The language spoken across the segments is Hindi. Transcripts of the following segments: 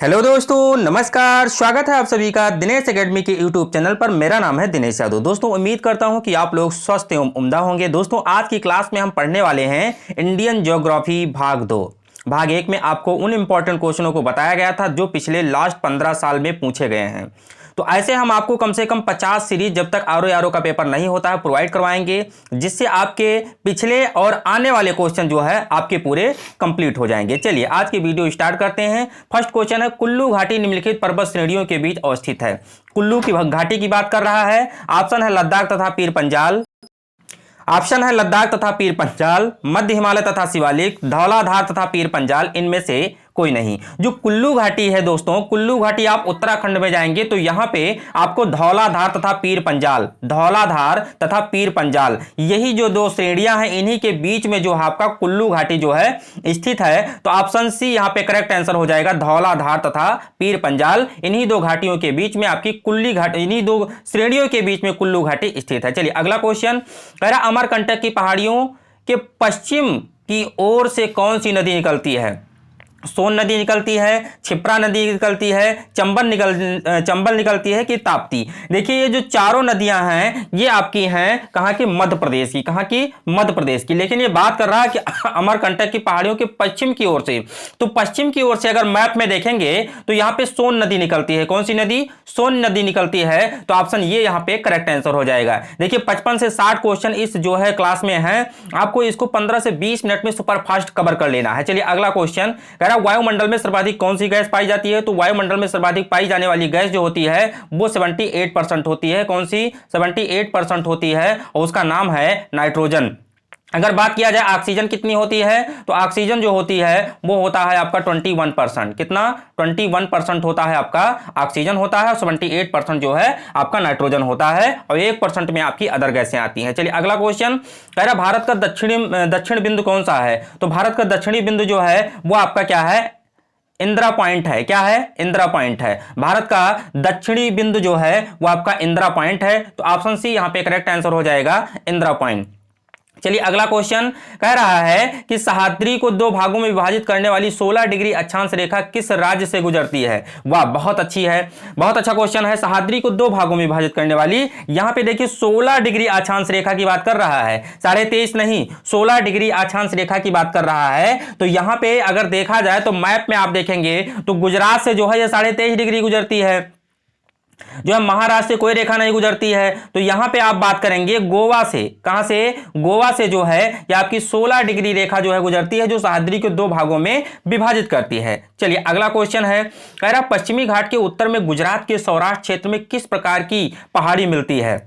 हेलो दोस्तों, नमस्कार। स्वागत है आप सभी का दिनेश एकेडमी के यूट्यूब चैनल पर। मेरा नाम है दिनेश यादव। दोस्तों, उम्मीद करता हूं कि आप लोग स्वस्थ एवं उम्दा होंगे। दोस्तों, आज की क्लास में हम पढ़ने वाले हैं इंडियन ज्योग्राफी भाग 2। भाग 1 में आपको उन इंपॉर्टेंट क्वेश्चनों को बताया गया था जो पिछले लास्ट 15 साल में पूछे गए हैं। तो ऐसे हम आपको कम से कम 50 सीरीज जब तक आर का पेपर नहीं होता है प्रोवाइड करवाएंगे, जिससे आपके पिछले और आने वाले क्वेश्चन जो है आपके पूरे कंप्लीट हो जाएंगे। चलिए आज की वीडियो स्टार्ट करते हैं। फर्स्ट क्वेश्चन है, कुल्लू घाटी निम्नलिखित पर्वत श्रेणियों के बीच अवस्थित है। कुल्लू की घाटी की बात कर रहा है। ऑप्शन है लद्दाख तथा पीर पंजाल। ऑप्शन है लद्दाख तथा पीर पंजाल, मध्य हिमालय तथा शिवालिक, धौलाधार तथा पीर पंजाल। इनमें से कोई नहीं। जो कुल्लू घाटी है दोस्तों, कुल्लू घाटी आप उत्तराखंड में जाएंगे तो यहां पे आपको धौलाधार तथा पीर पंजाल, धौलाधार तथा पीर पंजाल, यही जो दो श्रेणियां हैं, इन्हीं के बीच में जो आपका कुल्लू घाटी जो है स्थित है। तो ऑप्शन सी यहां पे करेक्ट आंसर हो जाएगा, धौलाधार तथा पीर पंजाल। इन्हीं दो घाटियों के बीच में आपकी कुल्ली घाटी, इन्हीं दो श्रेणियों के बीच में कुल्लू घाटी स्थित है। चलिए अगला क्वेश्चन कह रहा, अमरकंटक की पहाड़ियों के पश्चिम की ओर से कौन सी नदी निकलती है? सोन नदी निकलती है, क्षिप्रा नदी निकलती है, चंबल निकलती है कि ताप्ती? देखिए ये जो चारों नदियां हैं ये आपकी हैं कहां की? मध्य प्रदेश की। कहां की? मध्य प्रदेश की। लेकिन ये बात कर रहा है कि अमरकंटक की पहाड़ियों के पश्चिम की ओर से। तो पश्चिम की ओर से अगर मैप में देखेंगे तो यहां पे सोन नदी निकलती है। कौन सी नदी? सोन नदी निकलती है। तो ऑप्शन ये यहां पे करेक्ट आंसर हो जाएगा। देखिए 55 से 60 क्वेश्चन इस जो है क्लास में है, आपको इसको 15 से 20 मिनट में सुपरफास्ट कवर कर लेना है। चलिए अगला क्वेश्चन, वायुमंडल में सर्वाधिक कौन सी गैस पाई जाती है? तो वायुमंडल में सर्वाधिक पाई जाने वाली गैस जो होती है वो 78% होती है। कौन सी? 78% होती है और उसका नाम है नाइट्रोजन। अगर बात किया जाए ऑक्सीजन कितनी होती है, तो ऑक्सीजन जो होती है वो होता है आपका 21%। कितना? 21% होता है आपका ऑक्सीजन होता है, 78% जो है आपका नाइट्रोजन होता है और 1% में आपकी अदर गैसें आती हैं। चलिए अगला क्वेश्चन कह रहा, भारत का दक्षिण बिंदु कौन सा है? तो भारत का दक्षिणी बिंदु जो है वो आपका क्या है? इंदिरा पॉइंट है। क्या है? इंदिरा पॉइंट है। भारत का दक्षिणी बिंदु जो है वो आपका इंदिरा पॉइंट है। तो ऑप्शन सी यहां पे करेक्ट आंसर हो जाएगा, इंदिरा पॉइंट। चलिए अगला क्वेश्चन कह रहा है कि सह्याद्री को दो भागों में विभाजित करने वाली 16 डिग्री अक्षांश रेखा किस राज्य से गुजरती है? वाह, बहुत अच्छी है, बहुत अच्छा क्वेश्चन है। सह्याद्री को दो भागों में विभाजित करने वाली, यहां पे देखिए 16 डिग्री अक्षांश रेखा की बात कर रहा है, 23.5 नहीं, 16 डिग्री अक्षांश रेखा की बात कर रहा है। तो यहां पे अगर देखा जाए तो मैप में आप देखेंगे तो गुजरात से जो है यह 23.5 डिग्री गुजरती है, जो है महाराष्ट्र से कोई रेखा नहीं गुजरती है। तो यहां पे आप बात करेंगे गोवा से। कहां से? गोवा से जो है ये आपकी 16 डिग्री रेखा जो है गुजरती है, जो सह्याद्री के दो भागों में विभाजित करती है। चलिए अगला क्वेश्चन है, कह रहा पश्चिमी घाट के उत्तर में गुजरात के सौराष्ट्र क्षेत्र में किस प्रकार की पहाड़ी मिलती है?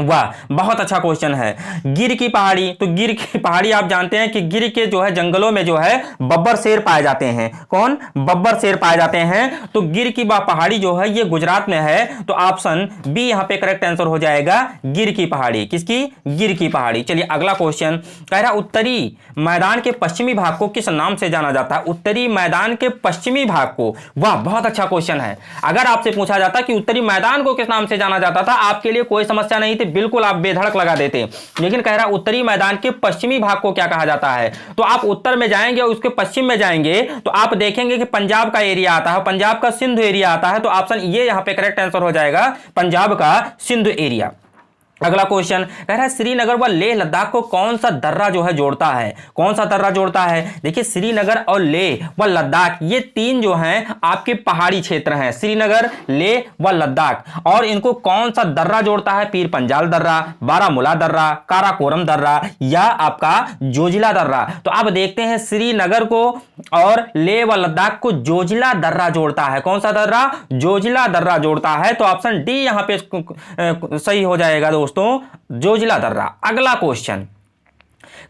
वाह, बहुत अच्छा क्वेश्चन है। गिर की पहाड़ी। तो गिर की पहाड़ी आप जानते हैं कि गिर के जो है जंगलों में जो है बब्बर शेर पाए जाते हैं। कौन? बब्बर शेर पाए जाते हैं। तो गिर की पहाड़ी जो है ये गुजरात में है। तो ऑप्शन बी यहां पे करेक्ट आंसर हो जाएगा, गिर की पहाड़ी। किसकी? गिर की पहाड़ी। चलिए अगला क्वेश्चन कह रहा, उत्तरी मैदान के पश्चिमी भाग को किस नाम से जाना जाता है? उत्तरी मैदान के पश्चिमी भाग को। वाह, बहुत अच्छा क्वेश्चन है। अगर आपसे पूछा जाता कि उत्तरी मैदान को किस नाम से जाना जाता था, आपके लिए कोई समस्या नहीं, बिल्कुल आप बेधड़क लगा देते। लेकिन कह रहा उत्तरी मैदान के पश्चिमी भाग को क्या कहा जाता है? तो आप उत्तर में जाएंगे और उसके पश्चिम में जाएंगे तो आप देखेंगे कि पंजाब का एरिया आता है, पंजाब का सिंधु एरिया आता है। तो ऑप्शन ये यहां पे करेक्ट आंसर हो जाएगा, पंजाब का सिंधु एरिया। अगला क्वेश्चन कह रहा है, श्रीनगर व लेह लद्दाख को कौन सा दर्रा जो है जोड़ता है? कौन सा दर्रा जोड़ता है? देखिए श्रीनगर और लेह व लद्दाख ये तीन जो हैं आपके पहाड़ी क्षेत्र हैं, श्रीनगर, लेह व लद्दाख, और इनको कौन सा दर्रा जोड़ता है? पीर पंजाल दर्रा, बारामूला दर्रा, काराकोरम दर्रा या आपका जोजिला दर्रा। तो आप देखते हैं श्रीनगर को और लेह व लद्दाख को जोजिला दर्रा जोड़ता है। कौन सा दर्रा? जोजिला दर्रा जोड़ता है। तो ऑप्शन डी यहां पे सही हो जाएगा दोस्तों, जोजिला दर्रा। अगला क्वेश्चन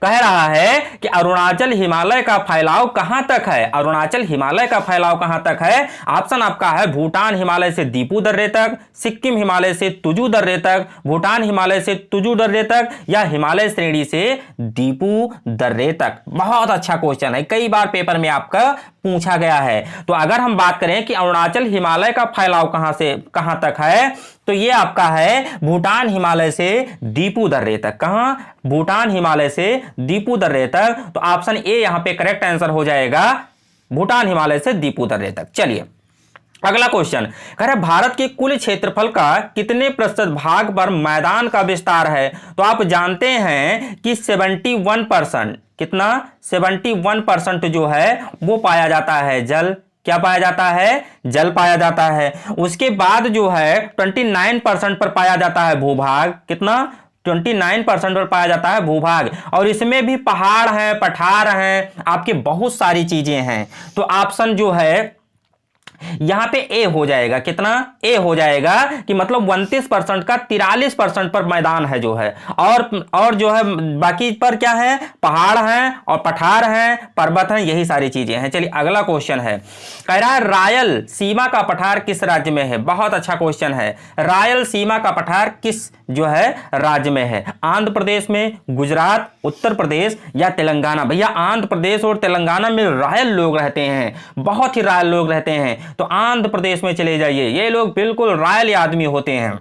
कह रहा है कि अरुणाचल हिमालय का फैलाव कहां तक है? अरुणाचल हिमालय का फैलाव कहां तक है? ऑप्शन आपका है भूटान हिमालय से दीपू दर्रे तक, सिक्किम हिमालय से तुजू दर्रे तक, भूटान हिमालय से तुजू दर्रे तक या हिमालय श्रेणी से दीपू दर्रे तक। बहुत अच्छा क्वेश्चन है, कई बार पेपर में आपका पूछा गया है। तो अगर हम बात करें कि अरुणाचल हिमालय का फैलाव कहां से कहां तक है, तो ये आपका है भूटान हिमालय से दीपू दर्रे तक। कहां? भूटान हिमालय से दीपू दर्रे तक। तो ऑप्शन ए यहां पे करेक्ट आंसर हो जाएगा, भूटान हिमालय से दीपू दर्रे तक। चलिए अगला क्वेश्चन कह रहा है भारत के कुल क्षेत्रफल का कितने प्रतिशत भाग पर मैदान का विस्तार है? तो आप जानते हैं कि 71%, कितना 71% जो है वो पाया जाता है जल। क्या पाया जाता है? जल पाया जाता है। उसके बाद जो है 29% पर पाया जाता है भूभाग। कितना? 29% पर पाया जाता है भूभाग। और इसमें भी पहाड़ हैं, पठार हैं, आपके बहुत सारी चीजें हैं। तो ऑप्शन जो है यहां पे ए हो जाएगा। कितना? ए हो जाएगा कि मतलब 29% का 43% पर मैदान है जो है, और जो है बाकी पर क्या है? पहाड़ हैं और पठार हैं, पर्वत हैं, यही सारी चीजें हैं। चलिए अगला क्वेश्चन है, कह रहा है रायल सीमा का पठार किस राज्य में है? बहुत अच्छा क्वेश्चन है। रायल सीमा का पठार किस जो है राज्य में है? आंध्र प्रदेश में, गुजरात, उत्तर प्रदेश या तेलंगाना? भैया आंध्र प्रदेश और तेलंगाना में रायल लोग रहते हैं, बहुत ही रायल लोग रहते हैं। तो आंध्र प्रदेश में चले जाइए, ये लोग बिल्कुल रायल आदमी होते हैं,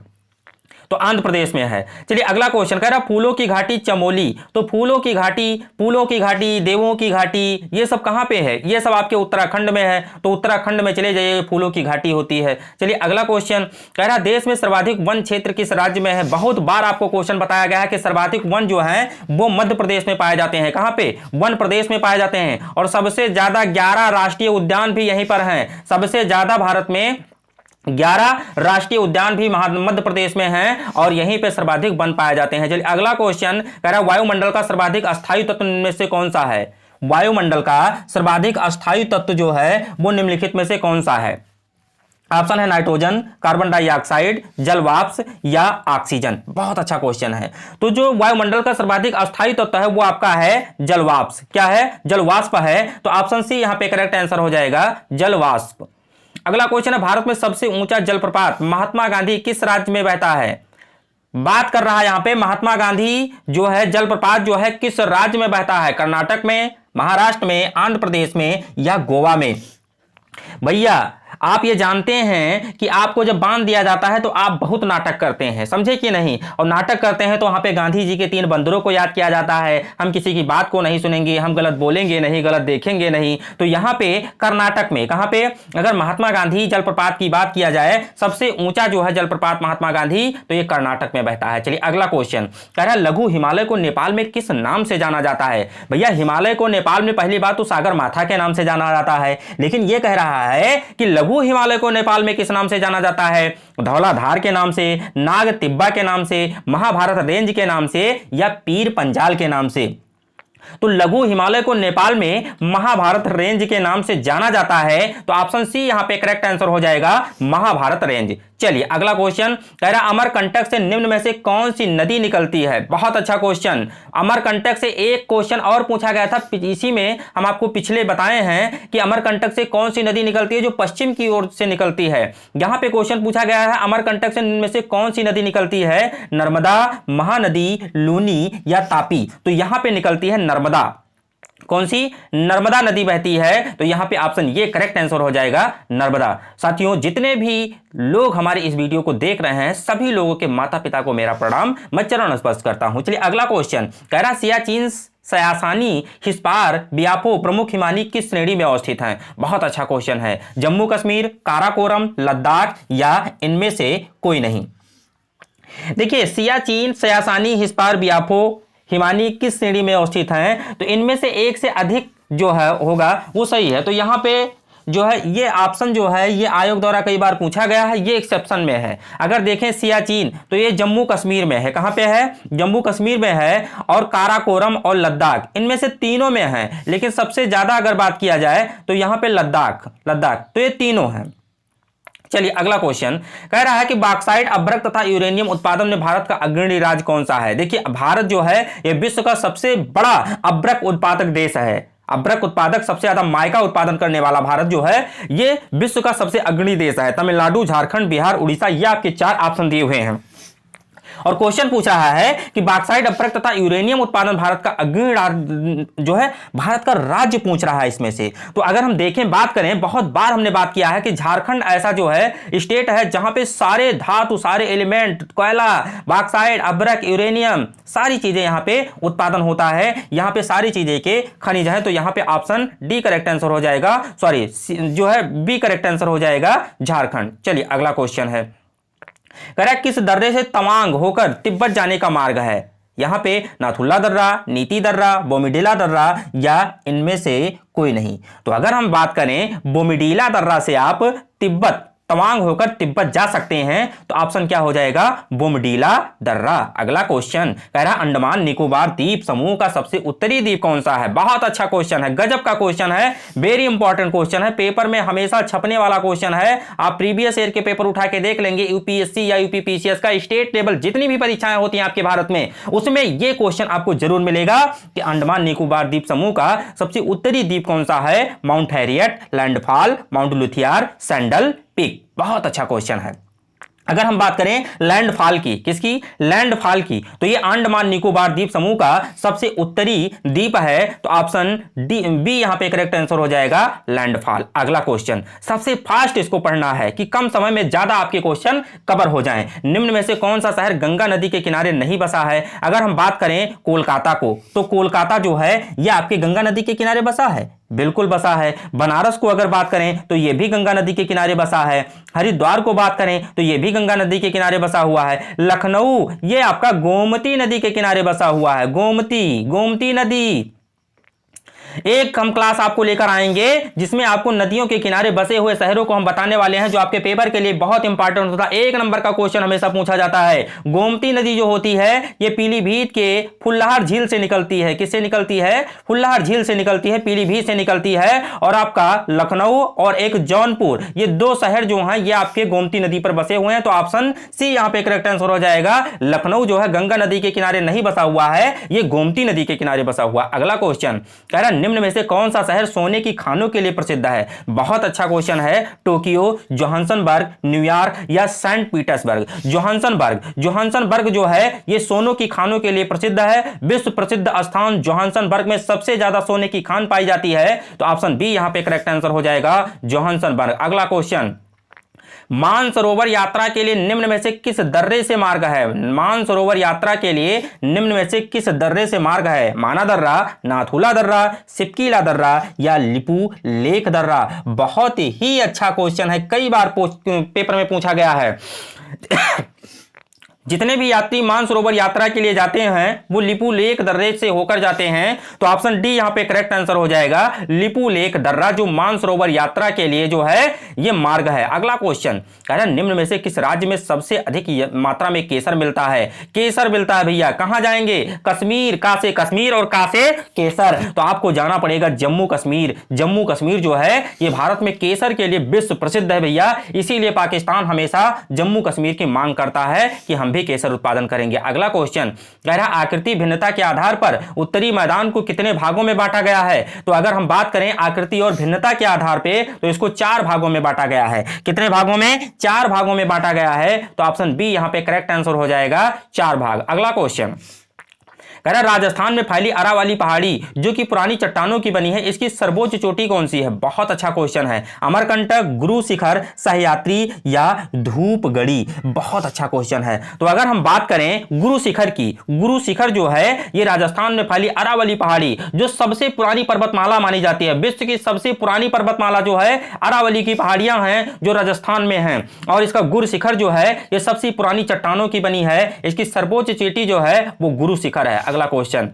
तो आंध्र प्रदेश में है। चलिए अगला क्वेश्चन कह रहा फूलों की घाटी चमोली। तो फूलों की घाटी, देवों की घाटी, ये सब कहां पे है? ये सब आपके उत्तराखंड में है। तो उत्तराखंड में चले जाइए, फूलों की घाटी होती है। चलिए अगला क्वेश्चन कह रहा देश में सर्वाधिक वन क्षेत्र किस राज्य में है? बहुत बार आपको क्वेश्चन बताया गया है कि सर्वाधिक वन जो है वो मध्य प्रदेश में पाए जाते हैं। कहां पे? वन प्रदेश में पाए जाते हैं। और सबसे ज्यादा 11 राष्ट्रीय उद्यान भी यहीं पर हैं। सबसे ज्यादा भारत में 11 राष्ट्रीय उद्यान भी मध्य प्रदेश में हैं और यहीं पे सर्वाधिक वन पाए जाते हैं। चलिए अगला क्वेश्चन कह रहा है वायुमंडल का सर्वाधिक अस्थायी तत्व में से कौन सा है? वायुमंडल का सर्वाधिक अस्थायी तत्व जो है वो निम्नलिखित में से कौन सा है? ऑप्शन है नाइट्रोजन, कार्बन डाइऑक्साइड, जल वाष्प या ऑक्सीजन। बहुत अच्छा क्वेश्चन है। तो जो वायुमंडल का सर्वाधिक अस्थायी तत्व है वो आपका है जल वाष्प। क्या है? जल वाष्प है। तो ऑप्शन सी यहां पे करेक्ट आंसर हो जाएगा, जल वाष्प। अगला क्वेश्चन है भारत में सबसे ऊंचा जलप्रपात महात्मा गांधी किस राज्य में बहता है? बात कर रहा है यहां पे महात्मा गांधी जो है जलप्रपात जो है किस राज्य में बहता है? कर्नाटक में, महाराष्ट्र में, आंध्र प्रदेश में या गोवा में? भैया आप ये जानते हैं कि आपको जब बांध दिया जाता है तो आप बहुत नाटक करते हैं, समझे कि नहीं? और नाटक करते हैं तो वहां पे गांधी जी के 3 बंदरों को याद किया जाता है। हम किसी की बात को नहीं सुनेंगे, हम गलत बोलेंगे नहीं, गलत देखेंगे नहीं। तो यहां पे कर्नाटक में कहां पे? अगर महात्मा गांधी जलप्रपात की बात किया जाए, सबसे ऊंचा जो है जलप्रपात महात्मा गांधी, तो ये कर्नाटक में बहता है। चलिए अगला क्वेश्चन कह रहा है लघु हिमालय को नेपाल में किस नाम से जाना जाता है? भैया हिमालय को नेपाल में पहली बात तो सागर माथा के नाम से जाना जाता है, लेकिन यह कह रहा है कि लघु हिमालय को नेपाल में किस नाम से जाना जाता है? धौलाधार के नाम से, नाग तिब्बा के नाम से, महाभारत रेंज के नाम से या पीर पंजाल के नाम से? तो लघु हिमालय को नेपाल में महाभारत रेंज के नाम से जाना जाता है। तो ऑप्शन सी यहां पे करेक्ट आंसर हो जाएगा, महाभारत रेंज। चलिए अगला क्वेश्चन कह रहा अमरकंटक से निम्न में से कौन सी नदी निकलती है? बहुत अच्छा क्वेश्चन। अमरकंटक से एक क्वेश्चन और पूछा गया था, इसी में हम आपको पिछले बताए हैं कि अमरकंटक से कौन सी नदी निकलती है जो पश्चिम की ओर से निकलती है। यहां पे क्वेश्चन पूछा गया है अमरकंटक से निम्न में से कौन सी नदी निकलती है? नर्मदा, महानदी, लूनी या तापी? तो यहां पे निकलती है नर्मदा। कौन सी? नर्मदा नदी बहती है। तो यहां पे ऑप्शन ये करेक्ट आंसर हो जाएगा, नर्मदा। साथियों जितने भी लोग हमारे इस वीडियो को देख रहे हैं सभी लोगों के माता पिता को मेरा प्रणाम, मैं चरण स्पर्श करता हूं। चलिए अगला क्वेश्चन कह रहा सियाचिन, सयासानी, हिस्पार, बियापो प्रमुख हिमालय किस श्रेणी में अवस्थित हैं? बहुत अच्छा क्वेश्चन है। जम्मू कश्मीर, काराकोरम, लद्दाख या इनमें से कोई नहीं? देखिए सियाचिन, सयासानी, हिस्पार, बियापो हिमानी किस श्रेणी में अवस्थित हैं? तो इनमें से एक से अधिक जो है होगा वो सही है। तो यहां पे जो है ये ऑप्शन जो है ये आयोग द्वारा कई बार पूछा गया है, ये एक्सेप्शन में है। अगर देखें सियाचिन तो ये जम्मू कश्मीर में है। कहां पे है? जम्मू कश्मीर में है। और काराकोरम और लद्दाख इनमें से तीनों में है, लेकिन सबसे ज्यादा अगर बात किया जाए तो यहां पे लद्दाख, तो ये तीनों है। चलिए अगला क्वेश्चन कह रहा है कि बॉक्साइट, अभ्रक तथा यूरेनियम उत्पादन में भारत का अग्रणी राज्य कौन सा है? देखिए भारत जो है यह विश्व का सबसे बड़ा अभ्रक उत्पादक देश है। अभ्रक उत्पादक सबसे ज्यादा माइका उत्पादन करने वाला भारत जो है ये विश्व का सबसे अग्रणी देश है। तमिलनाडु, झारखंड, बिहार, उड़ीसा, ये आपके 4 ऑप्शन दिए हुए हैं। और क्वेश्चन पूछ रहा है कि बॉक्साइट अपरक तथा यूरेनियम उत्पादन भारत का अग्रणी जो है भारत का राज्य पूछ रहा है इसमें से। तो अगर हम देखें बात करें, बहुत बार हमने बात किया है कि झारखंड ऐसा जो है स्टेट है जहां पे सारे धातु, सारे एलिमेंट, कोयला, बॉक्साइट, अब्रक, यूरेनियम, सारी चीजें यहां पे उत्पादन होता है, यहां पे सारी चीजें के खनिज है। तो यहां पे ऑप्शन डी करेक्ट आंसर हो जाएगा, सॉरी जो है बी करेक्ट आंसर हो जाएगा झारखंड। चलिए अगला क्वेश्चन है, करेक्ट किस दर्रे से तवांग होकर तिब्बत जाने का मार्ग है? यहां पे नाथुला दर्रा, नीति दर्रा, बोमिडीला दर्रा या इनमें से कोई नहीं। तो अगर हम बात करें बोमिडीला दर्रा से आप तिब्बत तवांग होकर तिब्बत जा सकते हैं, तो ऑप्शन क्या हो जाएगा? बोमडीला दर्रा। अगला क्वेश्चन कह रहा अंडमान निकोबार द्वीप समूह का सबसे उत्तरी द्वीप कौन सा है? बहुत अच्छा क्वेश्चन है, गजब का क्वेश्चन है, वेरी इंपॉर्टेंट क्वेश्चन है, पेपर में हमेशा छपने वाला क्वेश्चन है। आप प्रीवियस ईयर के पेपर उठा के देख लेंगे, यूपीएससी या यूपीपीसीएस का स्टेट लेवल जितनी भी परीक्षाएं होती हैं आपके भारत में, उसमें यह क्वेश्चन आपको जरूर मिलेगा कि अंडमान निकोबार द्वीप समूह का सबसे उत्तरी द्वीप कौन सा है? Mount Harriet, Landfall, Mount Thuillier, Saddle Peak. बहुत अच्छा क्वेश्चन है। अगर हम बात करें लैंडफॉल की, किसकी? लैंडफॉल की, तो ये अंडमान निकोबार द्वीप समूह का सबसे उत्तरी द्वीप है। तो ऑप्शन डी, बी यहां पे करेक्ट आंसर हो जाएगा, लैंडफॉल। अगला क्वेश्चन सबसे फास्ट इसको पढ़ना है कि कम समय में ज्यादा आपके क्वेश्चन कवर हो जाएं। निम्न में से कौन सा शहर गंगा नदी के किनारे नहीं बसा है? अगर हम बात करें कोलकाता को, तो कोलकाता जो है यह आपके गंगा नदी के किनारे बसा है, बिल्कुल बसा है। बनारस को अगर बात करें तो यह भी गंगा नदी के किनारे बसा है। हरिद्वार को बात करें तो यह भी गंगा नदी के किनारे बसा हुआ है। लखनऊ यह आपका गोमती नदी के किनारे बसा हुआ है, गोमती नदी। एक हम क्लास आपको लेकर आएंगे जिसमें आपको नदियों के किनारे बसे हुए शहरों को हम बताने वाले हैं, जो आपके पेपर के लिए बहुत इंपॉर्टेंट होता है। एक नंबर का क्वेश्चन हमेशा पूछा जाता है। गोमती नदी जो होती है ये पीलीभीत के फुल्लाहार झील से निकलती है। किससे निकलती है? फुल्लाहार झील से निकलती है, पीलीभीत से निकलती है। और आपका लखनऊ और एक जौनपुर, ये दो शहर जो हैं ये आपके गोमती नदी पर बसे हुए हैं। तो ऑप्शन सी यहां पे करेक्ट आंसर हो जाएगा। लखनऊ जो है गंगा नदी के किनारे नहीं बसा हुआ है, ये गोमती नदी के किनारे बसा हुआ। अगला क्वेश्चन कह रहा निम्न में से कौन सा शहर सोने की खानों के लिए प्रसिद्ध है? बहुत अच्छा क्वेश्चन है। टोक्यो, जोहान्सबर्ग, न्यूयॉर्क या सेंट पीटर्सबर्ग? जोहान्सबर्ग जो है ये सोनों की खानों के लिए प्रसिद्ध है। विश्व प्रसिद्ध स्थान जोहान्सबर्ग में सबसे ज्यादा सोने की खान पाई जाती है। तो ऑप्शन बी यहां पे करेक्ट आंसर हो जाएगा, जोहान्सबर्ग। अगला क्वेश्चन, मानसरोवर यात्रा के लिए निम्न में से किस दर्रे से मार्ग है? मानसरोवर यात्रा के लिए निम्न में से किस दर्रे से मार्ग है? माना दर्रा, नाथुला दर्रा, सिपकीला दर्रा या लिपू लेक दर्रा? बहुत ही अच्छा क्वेश्चन है, कई बार पेपर में पूछा गया है। जितने भी यात्री मानसरोवर यात्रा के लिए जाते हैं वो लिपू लेक दर्रे से होकर जाते हैं। तो ऑप्शन डी यहां पे करेक्ट आंसर हो जाएगा, लिपू लेक दर्रा जो मानसरोवर यात्रा के लिए जो है ये मार्ग है। अगला क्वेश्चन कह रहा है निम्न में से किस राज्य में सबसे अधिक मात्रा में केसर मिलता है? केसर मिलता है भैया, कहां जाएंगे? कश्मीर, का से कश्मीर और का से केसर। तो आपको जाना पड़ेगा जम्मू कश्मीर। जम्मू कश्मीर जो है ये भारत में केसर के लिए विश्व प्रसिद्ध है भैया, इसीलिए पाकिस्तान हमेशा जम्मू कश्मीर की मांग करता है कि हम भी केसर उत्पादन करेंगे। अगला क्वेश्चन कह रहा आकृति भिन्नता के आधार पर उत्तरी मैदान को कितने भागों में बांटा गया है? तो अगर हम बात करें आकृति और भिन्नता के आधार पे तो इसको 4 भागों में बांटा गया है। कितने भागों में? 4 भागों में बांटा गया है। तो ऑप्शन बी यहां पे करेक्ट आंसर हो जाएगा, 4 भाग। अगला क्वेश्चन कह रहा राजस्थान में फैली अरावली पहाड़ी जो कि पुरानी चट्टानों की बनी है, इसकी सर्वोच्च चोटी कौन सी है? बहुत अच्छा क्वेश्चन है। अमरकंटक, गुरु शिखर, सहयात्री या धूपगढ़ी? बहुत अच्छा क्वेश्चन है। तो अगर हम बात करें गुरु शिखर की, गुरु शिखर जो है ये राजस्थान में फैली अरावली पहाड़ी जो सबसे पुरानी पर्वतमाला मानी जाती है। विश्व की सबसे पुरानी पर्वतमाला जो है अरावली की पहाड़ियां हैं जो राजस्थान में हैं। और इसका गुरु शिखर जो है ये सबसे पुरानी चट्टानों की बनी है, इसकी सर्वोच्च चोटी जो है वो गुरु शिखर है। अगला क्वेश्चन,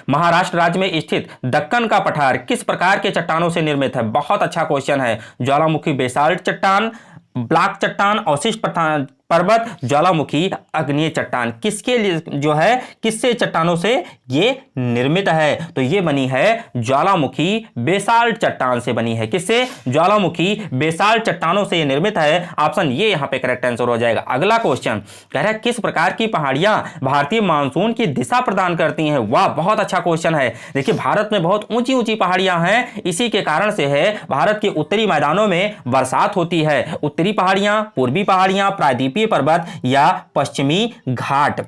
महाराष्ट्र राज्य में स्थित दक्कन का पठार किस प्रकार के चट्टानों से निर्मित है? बहुत अच्छा क्वेश्चन है। ज्वालामुखी बेसाल्ट चट्टान, ब्लॉक चट्टान, अवशिष्ट पर्वत, ज्वालामुखी, अग्नेय चट्टान, किसके लिए जो है किससे चट्टानों से ये निर्मित है? तो ये बनी है ज्वालामुखी बेसाल्ट चट्टान से बनी है। किससे? ज्वालामुखी बेसाल्ट चट्टानों से ये निर्मित है। ऑप्शन ये यहां पे करेक्ट आंसर हो जाएगा। अगला क्वेश्चन कह रहा है किस प्रकार की पहाड़ियां भारतीय मानसून की दिशा प्रदान करती हैं? वाह, बहुत अच्छा क्वेश्चन है। देखिए भारत में बहुत ऊंची ऊंची पहाड़ियां हैं, इसी के कारण से है भारत के उत्तरी मैदानों में बरसात होती है। उत्तरी पहाड़ियां, पूर्वी पहाड़ियां, प्रायद्वीपीय द्वीपीय पर्वत या पश्चिमी घाट।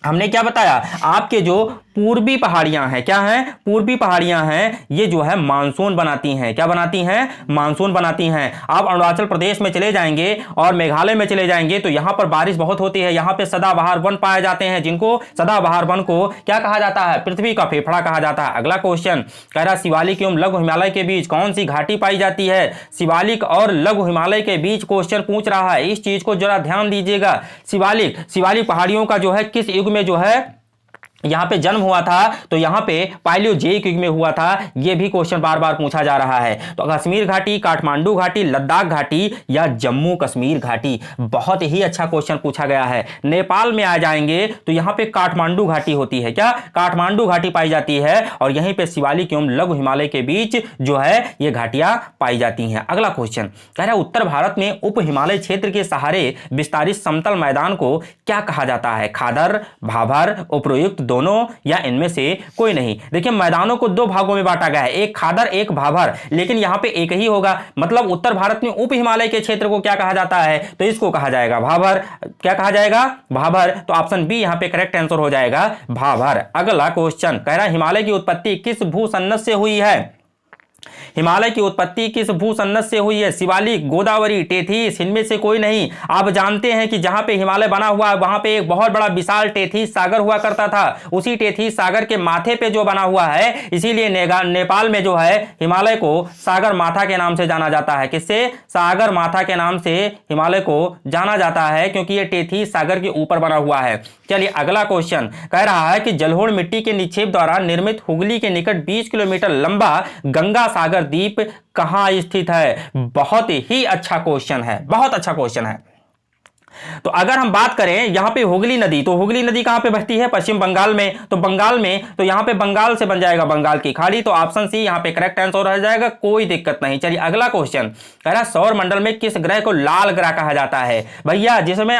हमने क्या बताया, आपके जो पूर्वी पहाड़ियां हैं, क्या हैं, पूर्वी पहाड़ियां हैं, ये जो है मानसून बनाती हैं। क्या बनाती हैं, मानसून बनाती हैं। आप अरुणाचल प्रदेश में चले जाएंगे और मेघालय में चले जाएंगे तो यहां पर बारिश बहुत होती है, यहां पे सदाबहार वन पाए जाते हैं, जिनको सदाबहार वन को क्या कहा जाता है, पृथ्वी का फेफड़ा कहा जाता है। अगला क्वेश्चन कह रहा शिवालिक एवं लघु हिमालय के बीच कौन सी घाटी पाई जाती है। शिवालिक और लघु हिमालय के बीच क्वेश्चन पूछ रहा है, इस चीज को जरा ध्यान दीजिएगा। शिवालिक पहाड़ियों का जो है किस युग में जो है यहां पे जन्म हुआ था, तो यहां पे पालियोजेइक युग में हुआ था। यह भी क्वेश्चन बार बार पूछा जा रहा है। तो कश्मीर घाटी, काठमांडू घाटी, लद्दाख घाटी या जम्मू कश्मीर घाटी, बहुत ही अच्छा क्वेश्चन पूछा गया है। नेपाल में आ जाएंगे तो यहां पे काठमांडू घाटी होती है। क्या, काठमांडू घाटी पाई जाती है और यहीं पे शिवालिक एवं लघु हिमालय के बीच जो है ये घाटियां पाई जाती हैं। अगला क्वेश्चन कह रहा है उत्तर भारत में उप हिमालय क्षेत्र के सहारे विस्तारित समतल मैदान को क्या कहा जाता है। खादर, भाभर, उपयुक्त दोनों या इनमें से कोई नहीं। देखिए मैदानों को दो भागों में बांटा गया है, एक खादर एक भाभर, लेकिन यहां पे एक ही होगा। मतलब उत्तर भारत में उप हिमालय के क्षेत्र को क्या कहा जाता है, तो इसको कहा जाएगा भाभर। क्या कहा जाएगा, भाभर। तो ऑप्शन बी यहां पे करेक्ट आंसर हो जाएगा, भाभर। अगला क्वेश्चन कह रहा है हिमालय की उत्पत्ति किस भूसन्नत से हुई है। हिमालय की उत्पत्ति किस भूसन्नत से हुई है। शिवालिक, गोदावरी, टेथिस, इनमें से कोई नहीं। आप जानते हैं कि जहां पे हिमालय बना हुआ है वहां पे एक बहुत बड़ा विशाल टेथिस सागर हुआ करता था। उसी टेथिस सागर के माथे पे जो बना हुआ है, इसीलिए नेपाल में जो है हिमालय को सागर माथा के नाम से जाना जाता है। किससे, सागर माथा के नाम से हिमालय को जाना जाता है, क्योंकि यह टेथिस सागर के ऊपर बना हुआ है। चलिए अगला क्वेश्चन कह रहा है कि जलोढ़ मिट्टी के निक्षेप द्वारा निर्मित हुगली के निकट 20 किलोमीटर लंबा गंगा सागर द्वीप कहां स्थित है। बहुत ही अच्छा क्वेश्चन है, बहुत अच्छा क्वेश्चन है। तो अगर हम बात करें यहां पे हुगली नदी, तो हुगली नदी कहां पे बहती है, पश्चिम बंगाल में। तो बंगाल में, तो यहां पे बंगाल से बन जाएगा बंगाल की खाड़ी। तो ऑप्शन सी यहां पे करेक्ट आंसर रह जाएगा, कोई दिक्कत नहीं। चलिए अगला क्वेश्चन कह रहा सौर मंडल में किस ग्रह को लाल ग्रह कहा जाता है। भैया जिसमें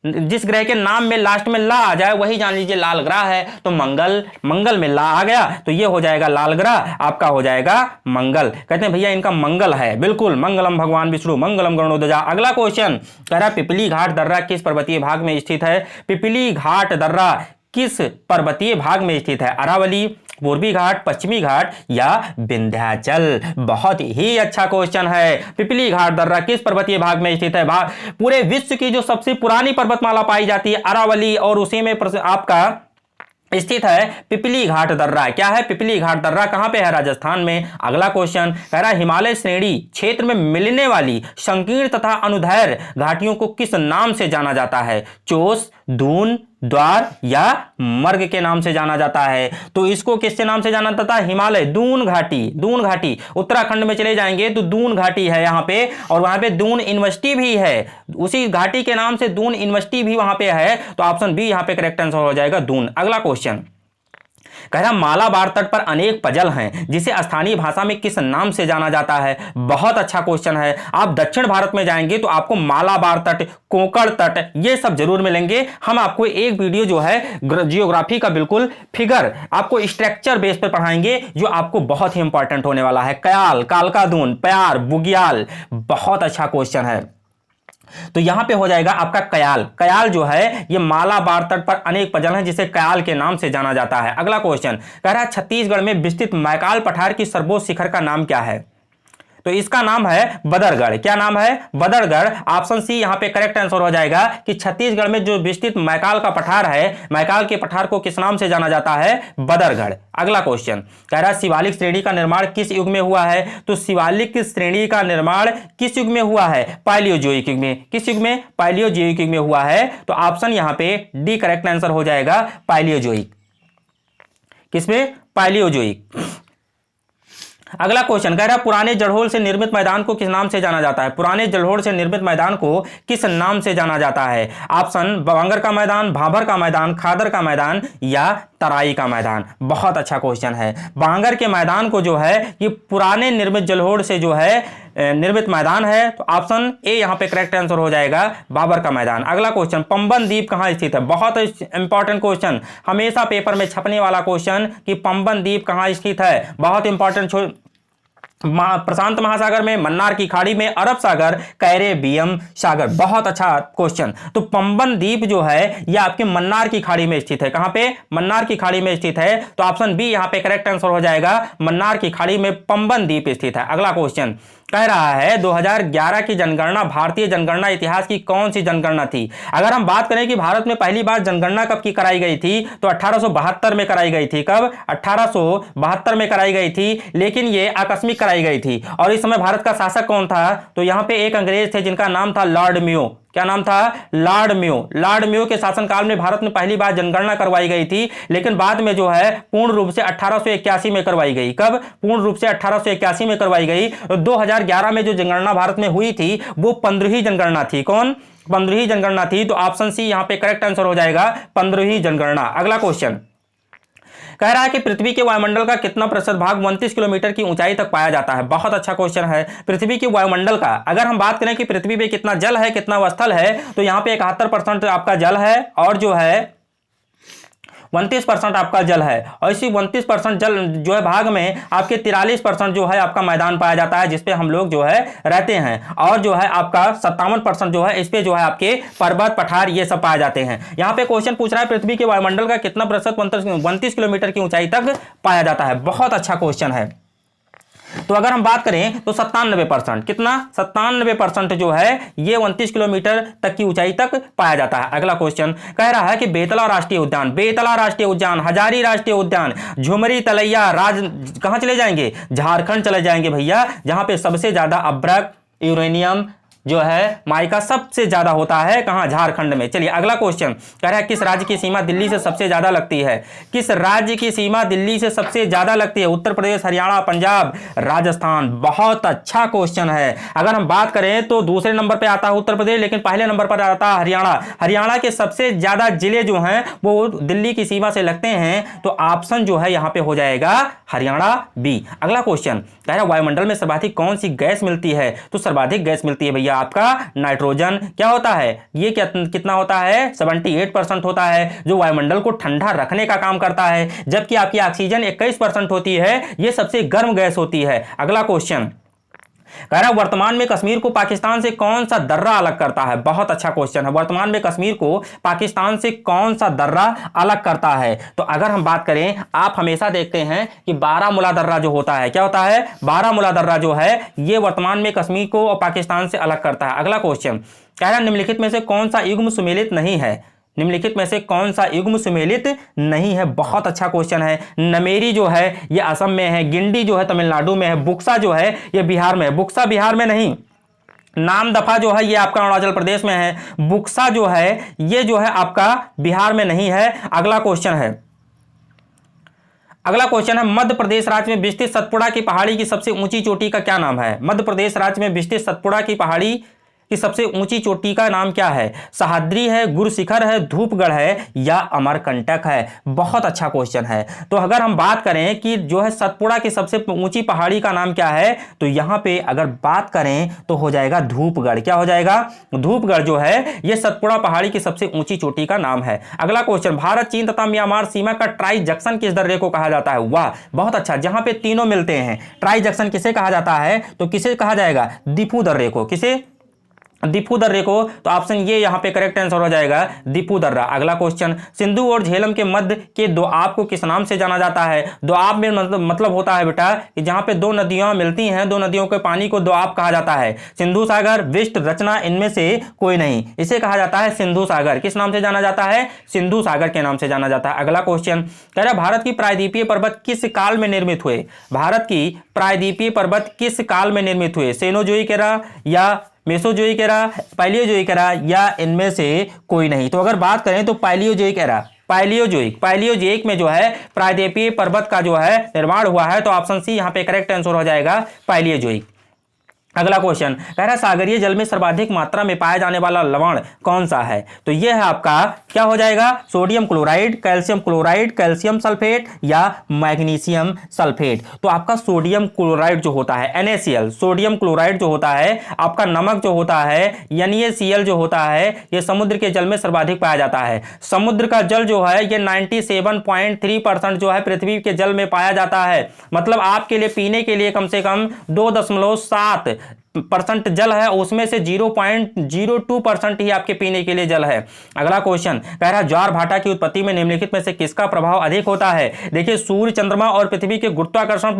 जिस ग्रह के नाम में लास्ट में ला आ जाए वही जान लीजिए लाल ग्रह है। तो मंगल में ला आ गया तो ये हो जाएगा लाल ग्रह, आपका हो जाएगा मंगल। कहते हैं भैया इनका मंगल है, बिल्कुल। मंगलम भगवान विष्णु मंगलम गरुड़ध्वजा। अगला क्वेश्चन कह रहा पिपली घाट दर्रा किस पर्वतीय भाग में स्थित है। पिपली घाट दर्रा किस पर्वतीय भाग में स्थित है। अरावली, पूर्वी घाट, पश्चिमी घाट या विंध्याचल। बहुत ही अच्छा क्वेश्चन है। पिपली घाट दर्रा किस पर्वतीय भाग में स्थित है। पूरे विश्व की जो सबसे पुरानी पर्वतमाला पाई जाती है अरावली, और उसी में आपका स्थित है पिपली घाट दर्रा। क्या है, पिपली घाट दर्रा कहां पे है, राजस्थान में। अगला क्वेश्चन कह रहा है हिमालय श्रेणी क्षेत्र में मिलने वाली संकीर्ण तथा अनुदैर्घ्य घाटियों को किस नाम से जाना जाता है। चोस, दून, द्वार या मर्ग के नाम से जाना जाता है। तो इसको किसके नाम से जाना जाता है, हिमालय दून घाटी। दून घाटी उत्तराखंड में चले जाएंगे तो दून घाटी है यहाँ पे, और वहां पे दून यूनिवर्सिटी भी है। उसी घाटी के नाम से दून यूनिवर्सिटी भी वहां पे है। तो ऑप्शन बी यहाँ पे करेक्ट आंसर हो जाएगा, दून। अगला क्वेश्चन कह रहा मालाबार तट पर अनेक पजल हैं जिसे स्थानीय भाषा में किस नाम से जाना जाता है। बहुत अच्छा क्वेश्चन है। आप दक्षिण भारत में जाएंगे तो आपको मालाबार तट, कोंकण तट ये सब जरूर मिलेंगे। हम आपको एक वीडियो जो है जियोग्राफी का बिल्कुल फिगर आपको स्ट्रक्चर बेस पर पढ़ाएंगे जो आपको बहुत ही इंपॉर्टेंट होने वाला है। कयाल, कालकादून, प्यार, बुग्याल, बहुत अच्छा क्वेश्चन है। तो यहां पे हो जाएगा आपका कयाल। कयाल जो है ये मालाबार तट पर अनेक पजल हैं जिसे कयाल के नाम से जाना जाता है। अगला क्वेश्चन कह रहा है छत्तीसगढ़ में विस्तृत मैकाल पठार की सर्वोच्च शिखर का नाम क्या है। तो इसका नाम है बदरगढ़। क्या नाम है, बदरगढ़। ऑप्शन सी यहां पे करेक्ट आंसर हो जाएगा कि छत्तीसगढ़ में जो विस्तृत मैकाल का पठार है, मैकाल के पठार को किस नाम से जाना जाता है, बदरगढ़। अगला क्वेश्चन कह रहा है शिवालिक श्रेणी का निर्माण किस युग में हुआ है। तो शिवालिक श्रेणी का निर्माण किस युग में हुआ है, पालियोजोइक युग में। किस युग में, पालियोजोइक युग में हुआ है। तो ऑप्शन यहां पे डी करेक्ट आंसर हो जाएगा, पालियोजोइक। किसमें, पालियोजोइक। अगला क्वेश्चन कह रहा है पुराने जड़होल से निर्मित मैदान को किस नाम से जाना जाता है। पुराने जड़होल से निर्मित मैदान को किस नाम से जाना जाता है। ऑप्शन बांगर का मैदान, भाभर का मैदान, खादर का मैदान या तराई का मैदान। बहुत अच्छा क्वेश्चन है। बांगर के मैदान को जो है ये पुराने निर्मित जलहोड़ से जो है निर्मित मैदान है। तो ऑप्शन ए यहां पे करेक्ट आंसर हो जाएगा, बाबर का मैदान। अगला क्वेश्चन पंबन द्वीप कहां स्थित है। बहुत इंपॉर्टेंट क्वेश्चन, हमेशा पेपर में छपने वाला क्वेश्चन कि पंबन द्वीप कहां स्थित है। बहुत इंपॉर्टेंट प्रशांत महासागर में, मन्नार की खाड़ी में, अरब सागर, कैरेबियन सागर। बहुत अच्छा क्वेश्चन। तो पंबन द्वीप जो है ये आपके मन्नार की खाड़ी में स्थित है। कहां पे? मन्नार की खाड़ी में स्थित है। तो ऑप्शन बी यहां पे करेक्ट आंसर हो जाएगा, मन्नार की खाड़ी में पंबन द्वीप स्थित है। अगला क्वेश्चन कह रहा है 2011 की जनगणना भारतीय जनगणना इतिहास की कौन सी जनगणना थी? अगर हम बात करें कि भारत में पहली बार जनगणना कब की कराई गई थी, तो 1872 में कराई गई थी। कब? 1872 में कराई गई थी, लेकिन यह आकस्मिक कराई गई थी। और इस समय भारत का शासक कौन था? तो यहां पे एक अंग्रेज थे जिनका नाम था लॉर्ड मेयो। क्या नाम था? Lord Mayo. लॉर्ड मेयो के शासनकाल में भारत में पहली बार जनगणना करवाई गई थी, लेकिन बाद में जो है पूर्ण रूप से 1881 में करवाई गई। कब? पूर्ण रूप से 1881 में करवाई गई। 2011 में जो जनगणना भारत में हुई थी वो 15वीं जनगणना थी। कौन? 15वीं जनगणना थी। तो ऑप्शन सी यहां पे करेक्ट आंसर हो जाएगा, 15वीं जनगणना। अगला क्वेश्चन कह रहा है कि पृथ्वी के वायुमंडल का कितना प्रतिशत भाग 29 किलोमीटर की ऊंचाई तक पाया जाता है? बहुत अच्छा क्वेश्चन है। पृथ्वी के वायुमंडल का अगर हम बात करें कि पृथ्वी पे कितना जल है, कितना स्थल है, तो यहां पे 71% आपका जल है और जो है 29% आपका जल है। और इसी 29% जल जो है भाग में आपके 43% जो है आपका मैदान पाया जाता है, जिसपे हम लोग जो है रहते हैं। और जो है आपका 57% जो है इस पे जो है आपके पर्वत, पठार ये सब पाए जाते हैं। यहाँ पे क्वेश्चन पूछ रहा है पृथ्वी के वायुमंडल का कितना प्रतिशत 29 किलोमीटर की ऊंचाई तक पाया जाता है। बहुत अच्छा क्वेश्चन है। तो अगर हम बात करें तो 97%, कितना? 97% जो है ये 29 किलोमीटर तक की ऊंचाई तक पाया जाता है। अगला क्वेश्चन कह रहा है कि बेतला राष्ट्रीय उद्यान, बेतला राष्ट्रीय उद्यान, हजारी राष्ट्रीय उद्यान, झुमरी तलैया कहां चले जाएंगे? झारखंड चले जाएंगे भैया, जहां पे सबसे ज्यादा अभ्रक, यूरेनियम जो है माइका सबसे ज्यादा होता है। कहां? झारखंड में। चलिए अगला क्वेश्चन कह रहा है किस राज्य की सीमा दिल्ली से सबसे ज्यादा लगती है? किस राज्य की सीमा दिल्ली से सबसे ज्यादा लगती है? उत्तर प्रदेश, हरियाणा, पंजाब, राजस्थान। बहुत अच्छा क्वेश्चन है। अगर हम बात करें तो दूसरे नंबर पर आता है उत्तर प्रदेश, लेकिन पहले नंबर पर आता है हरियाणा। हरियाणा के सबसे ज्यादा जिले जो हैं वो दिल्ली की सीमा से लगते हैं। तो ऑप्शन जो है यहां पर हो जाएगा हरियाणा बी। अगला क्वेश्चन कह रहा है वायुमंडल में सर्वाधिक कौन सी गैस मिलती है? तो सर्वाधिक गैस मिलती है भैया आपका नाइट्रोजन। क्या होता है ये? कितना होता है? 78% होता है, जो वायुमंडल को ठंडा रखने का काम करता है। जबकि आपकी ऑक्सीजन 21% होती है, ये सबसे गर्म गैस होती है। अगला क्वेश्चन कह रहा है वर्तमान में कश्मीर को पाकिस्तान से कौन सा दर्रा अलग करता है? बहुत अच्छा क्वेश्चन है। वर्तमान में कश्मीर को पाकिस्तान से कौन सा दर्रा अलग करता है? तो अगर हम बात करें, आप हमेशा देखते हैं कि बारामूला दर्रा जो होता है, क्या होता है? बारामूला दर्रा जो है ये वर्तमान में कश्मीर को और पाकिस्तान से अलग करता है। अगला क्वेश्चन कह रहा है निम्नलिखित में से कौन सा युग्म सुमेलित नहीं है? निम्नलिखित में से कौन सा युग्म सुमेलित नहीं है? बहुत अच्छा क्वेश्चन है। नमेरी जो है ये असम में है, गिंडी जो है तमिलनाडु में है, बुक्सा जो है ये बिहार में है। बुक्सा बिहार में नहीं, नामदफा जो है ये आपका अरुणाचल प्रदेश में है, बुक्सा जो है ये जो है आपका बिहार में नहीं है। अगला क्वेश्चन है, अगला क्वेश्चन है मध्य प्रदेश राज्य में विस्तृत सतपुड़ा की पहाड़ी की सबसे ऊंची चोटी का क्या नाम है? मध्य प्रदेश राज्य में विस्तृत सतपुड़ा की पहाड़ी कि सबसे ऊंची चोटी का नाम क्या है? सह्याद्री है, गुरुशिखर है, धूपगढ़ है या अमरकंटक है? बहुत अच्छा क्वेश्चन है। तो अगर हम बात करें कि जो है सतपुड़ा की सबसे ऊंची पहाड़ी का नाम क्या है, तो यहां पे अगर बात करें तो हो जाएगा धूपगढ़। क्या हो जाएगा? धूपगढ़ जो है यह सतपुड़ा पहाड़ी की सबसे ऊंची चोटी का नाम है। अगला क्वेश्चन भारत, चीन तथा म्यांमार सीमा का ट्राई जंक्शन किस दर्रे को कहा जाता है? वाह बहुत अच्छा, जहां पे तीनों मिलते हैं। ट्राई जंक्शन किसे कहा जाता है? तो किसे कहा जाएगा? दीफू दर्रे को। किसे? दीफू दर्रे को। तो ऑप्शन ये यहां पे करेक्ट आंसर हो जाएगा, दीफू दर्रा। अगला क्वेश्चन सिंधु और झेलम के मध्य के दोआब को किस नाम से जाना जाता है? दोआब में मतलब होता है बेटा कि जहां पे दो नदियां मिलती हैं, दो नदियों के पानी को दोआब कहा जाता है। सिंधु सागर, विष्ट, रचना, इनमें से कोई नहीं, इसे कहा जाता है सिंधु सागर। किस नाम से जाना जाता है? सिंधु सागर के नाम से जाना जाता है। अगला क्वेश्चन कह रहा है भारत की प्रायद्वीपीय पर्वत किस काल में निर्मित हुए? भारत की प्रायद्वीपीय पर्वत किस काल में निर्मित हुए? सेनोजोइक एरा या मेसोजोइक एरा, पैलियोजोइक एरा या इनमें से कोई नहीं? तो अगर बात करें तो पैलियोजोइक एरा, पैलियोजोइक में जो है प्रायद्वीपीय पर्वत का जो है निर्माण हुआ है। तो ऑप्शन सी यहां पे करेक्ट आंसर हो जाएगा पैलियोजोइक। अगला क्वेश्चन कह रहा है सागरीय जल में सर्वाधिक मात्रा में पाया जाने वाला लवण कौन सा है? तो यह है आपका क्या हो जाएगा, सोडियम क्लोराइड, कैल्शियम सल्फेट या मैग्नीशियम सल्फेट। तो आपका सोडियम क्लोराइड जो होता है NaCl, सोडियम क्लोराइड जो होता है आपका नमक जो होता है NaCl जो होता है यह समुद्र के जल में सर्वाधिक पाया जाता है। समुद्र का जल जो है यह 97.3% जो है पृथ्वी के जल में पाया जाता है। मतलब आपके लिए पीने के लिए कम से कम 2.7% जल है, उसमें से 0.02% ही आपके पीने के लिए जल है। अगला क्वेश्चन कह रहा है ज्वार भाटा की उत्पत्ति में निम्नलिखित में से किसका प्रभाव अधिक होता है? देखिए सूर्य, चंद्रमा और पृथ्वी के गुरुत्वाकर्षण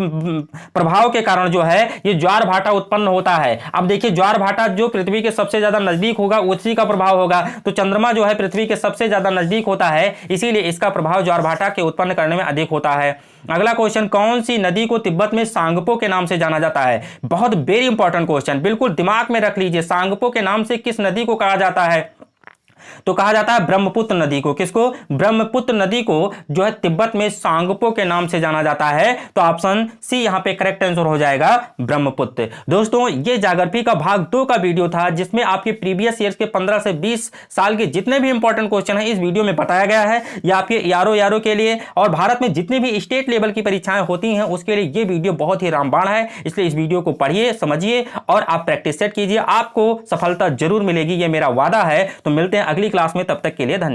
प्रभाव के कारण जो है ये ज्वार भाटा उत्पन्न होता है। अब देखिए ज्वार भाटा जो पृथ्वी के सबसे ज्यादा नजदीक होगा उसी का प्रभाव होगा। तो चंद्रमा जो है पृथ्वी के सबसे ज्यादा नजदीक होता है, इसीलिए इसका प्रभाव ज्वार भाटा के उत्पन्न करने में अधिक होता है। अगला क्वेश्चन कौन सी नदी को तिब्बत में सांगपो के नाम से जाना जाता है? बहुत वेरी इंपॉर्टेंट क्वेश्चन, बिल्कुल दिमाग में रख लीजिए। सांगपो के नाम से किस नदी को कहा जाता है? तो कहा जाता है ब्रह्मपुत्र नदी को। किसको? ब्रह्मपुत्र नदी को जो है तिब्बत में सांगपो के नाम से जाना जाता है। तो ऑप्शन सी यहां पे करेक्ट आंसर हो जाएगा, ब्रह्मपुत्र। दोस्तों ये ज्योग्राफी का भाग 2 का वीडियो था जिसमें आपके प्रीवियस ईयर्स के 15 से 20 साल के जितने भी इंपॉर्टेंट क्वेश्चन है इस वीडियो में बताया गया है। यह आपके यारो के लिए और भारत में जितने भी स्टेट लेवल की परीक्षाएं होती हैं उसके लिए ये वीडियो बहुत ही रामबाण है। इसलिए इस वीडियो को पढ़िए, समझिए और आप प्रैक्टिस सेट कीजिए, आपको सफलता जरूर मिलेगी, यह मेरा वादा है। तो मिलते हैं अगली क्लास में, तब तक के लिए धन्यवाद।